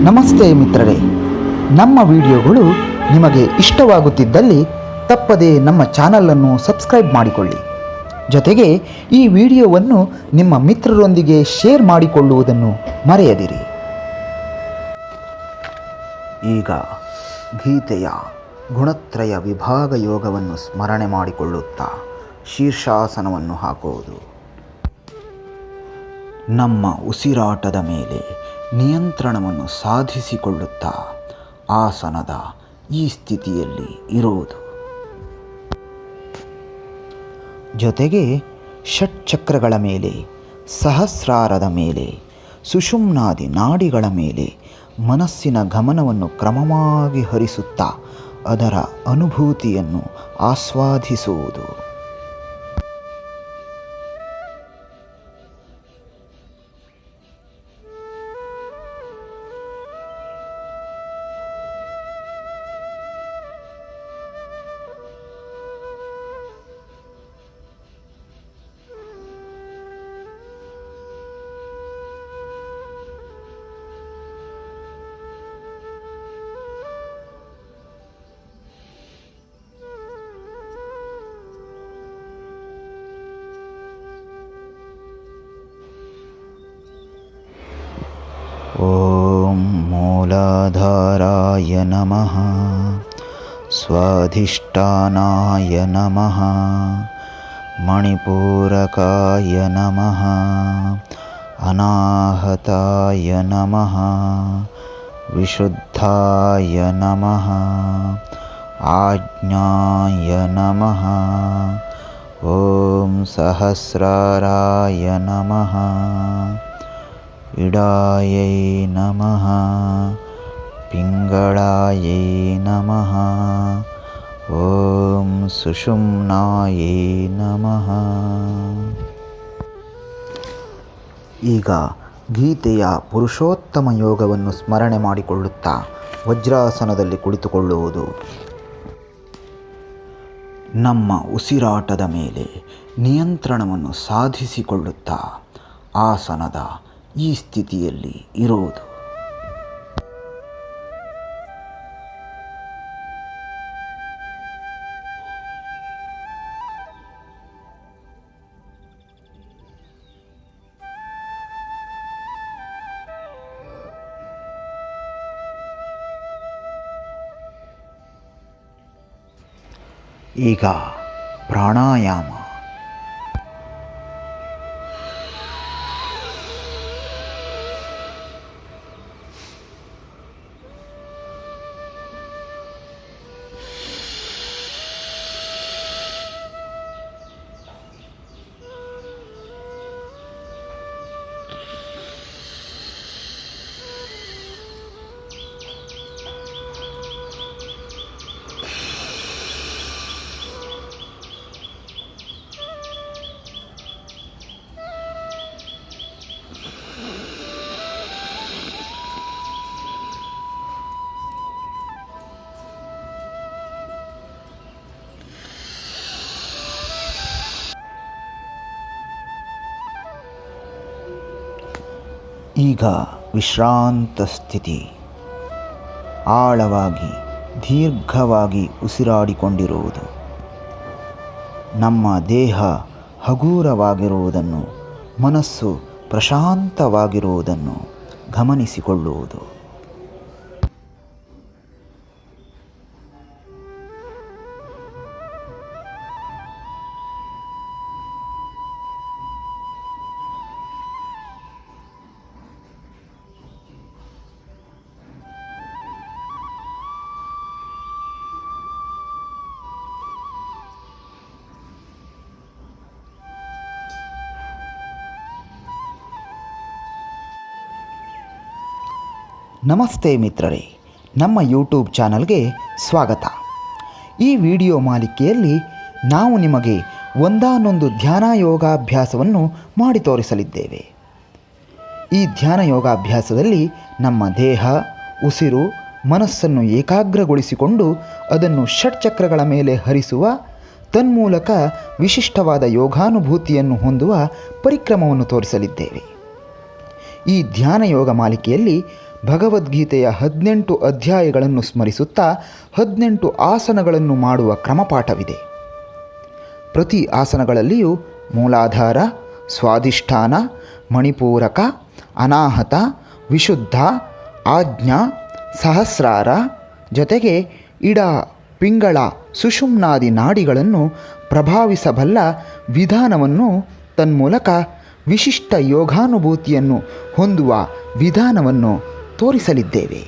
ನಮಸ್ತೆ ಮಿತ್ರರೇ, ನಮ್ಮ ವಿಡಿಯೋಗಳು ನಿಮಗೆ ಇಷ್ಟವಾಗುತ್ತಿದ್ದಲ್ಲಿ ತಪ್ಪದೇ ನಮ್ಮ ಚಾನಲನ್ನು ಸಬ್ಸ್ಕ್ರೈಬ್ ಮಾಡಿಕೊಳ್ಳಿ. ಜೊತೆಗೆ ಈ ವಿಡಿಯೋವನ್ನು ನಿಮ್ಮ ಮಿತ್ರರೊಂದಿಗೆ ಶೇರ್ ಮಾಡಿಕೊಳ್ಳುವುದನ್ನು ಮರೆಯದಿರಿ. ಈಗ ಗೀತೆಯ ಗುಣತ್ರಯ ವಿಭಾಗ ಯೋಗವನ್ನು ಸ್ಮರಣೆ ಮಾಡಿಕೊಳ್ಳುತ್ತಾ ಶೀರ್ಷಾಸನವನ್ನು ಹಾಕುವುದು. ನಮ್ಮ ಉಸಿರಾಟದ ಮೇಲೆ ನಿಯಂತ್ರಣವನ್ನು ಸಾಧಿಸಿಕೊಳ್ಳುತ್ತಾ ಆಸನದ ಈ ಸ್ಥಿತಿಯಲ್ಲಿ ಇರುವುದು. ಜೊತೆಗೆ ಷಟ್ಚಕ್ರಗಳ ಮೇಲೆ, ಸಹಸ್ರಾರದ ಮೇಲೆ, ಸುಷುಮ್ನಾದಿ ನಾಡಿಗಳ ಮೇಲೆ ಮನಸ್ಸಿನ ಗಮನವನ್ನು ಕ್ರಮವಾಗಿ ಹರಿಸುತ್ತಾ ಅದರ ಅನುಭೂತಿಯನ್ನು ಆಸ್ವಾದಿಸುವುದು. ಓಂ ಮೂಲಾಧಾರಾಯ ನಮಃ, ಸ್ವಾಧಿಷ್ಠಾನಾಯ ನಮಃ, ಮಣಿಪೂರಕಾಯ ನಮಃ, ಅನಾಹತಾಯ ನಮಃ, ವಿಶುದ್ಧಾಯ ನಮಃ, ಆಜ್ಞಾಯ ನಮಃ. ಓಂ ಸಹಸ್ರಾರಾಯ ನಮಃ, ಇಡಾಯೈ ನಮಃ, ಪಿಂಗಳಾಯೈ ನಮಃ. ಓಂ ಸುಷುಮ್ನಾಯೈ ನಮಃ. ಈಗ ಗೀತೆಯ ಪುರುಷೋತ್ತಮ ಯೋಗವನ್ನು ಸ್ಮರಣೆ ಮಾಡಿಕೊಳ್ಳುತ್ತಾ ವಜ್ರಾಸನದಲ್ಲಿ ಕುಳಿತುಕೊಳ್ಳುವುದು. ನಮ್ಮ ಉಸಿರಾಟದ ಮೇಲೆ ನಿಯಂತ್ರಣವನ್ನು ಸಾಧಿಸಿಕೊಳ್ಳುತ್ತಾ ಆಸನದ ಈ ಸ್ಥಿತಿಯಲ್ಲಿ ಇರುವುದು. ಈಗ ಪ್ರಾಣಾಯಾಮ. ಈಗ ವಿಶ್ರಾಂತ ಸ್ಥಿತಿ. ಆಳವಾಗಿ ದೀರ್ಘವಾಗಿ ಉಸಿರಾಡಿಕೊಂಡಿರುವುದು. ನಮ್ಮ ದೇಹ ಹಗೂರವಾಗಿರುವುದನ್ನು, ಮನಸ್ಸು ಪ್ರಶಾಂತವಾಗಿರುವುದನ್ನು ಗಮನಿಸಿಕೊಳ್ಳುವುದು. ನಮಸ್ತೆ ಮಿತ್ರರೇ, ನಮ್ಮ ಯೂಟ್ಯೂಬ್ ಚಾನಲ್ಗೆ ಸ್ವಾಗತ. ಈ ವಿಡಿಯೋ ಮಾಲಿಕೆಯಲ್ಲಿ ನಾವು ನಿಮಗೆ ಒಂದಾನೊಂದು ಧ್ಯಾನ ಯೋಗಾಭ್ಯಾಸವನ್ನು ಮಾಡಿ ತೋರಿಸಲಿದ್ದೇವೆ. ಈ ಧ್ಯಾನ ಯೋಗಾಭ್ಯಾಸದಲ್ಲಿ ನಮ್ಮ ದೇಹ, ಉಸಿರು, ಮನಸ್ಸನ್ನು ಏಕಾಗ್ರಗೊಳಿಸಿಕೊಂಡು ಅದನ್ನು ಷಟ್ಚಕ್ರಗಳ ಮೇಲೆ ಹರಿಸುವ, ತನ್ಮೂಲಕ ವಿಶಿಷ್ಟವಾದ ಯೋಗಾನುಭೂತಿಯನ್ನು ಹೊಂದುವ ಪರಿಕ್ರಮವನ್ನು ತೋರಿಸಲಿದ್ದೇವೆ. ಈ ಧ್ಯಾನ ಯೋಗ ಮಾಲಿಕೆಯಲ್ಲಿ ಭಗವದ್ಗೀತೆಯ 18 ಅಧ್ಯಾಯಗಳನ್ನು ಸ್ಮರಿಸುತ್ತಾ 18 ಆಸನಗಳನ್ನು ಮಾಡುವ ಕ್ರಮಪಾಠವಿದೆ. ಪ್ರತಿ ಆಸನಗಳಲ್ಲಿಯೂ ಮೂಲಾಧಾರ, ಸ್ವಾಧಿಷ್ಠಾನ, ಮಣಿಪೂರಕ, ಅನಾಹತ, ವಿಶುದ್ಧ, ಆಜ್ಞಾ, ಸಹಸ್ರಾರ ಜೊತೆಗೆ ಇಡ, ಪಿಂಗಳ, ಸುಷುಮ್ನಾದಿ ನಾಡಿಗಳನ್ನು ಪ್ರಭಾವಿಸಬಲ್ಲ ವಿಧಾನವನ್ನು ತನ್ಮೂಲಕ ವಿಶಿಷ್ಟ ಯೋಗಾನುಭೂತಿಯನ್ನು ಹೊಂದುವ ವಿಧಾನವನ್ನು ತೋರಿಸಲಿದ್ದೇವೆ.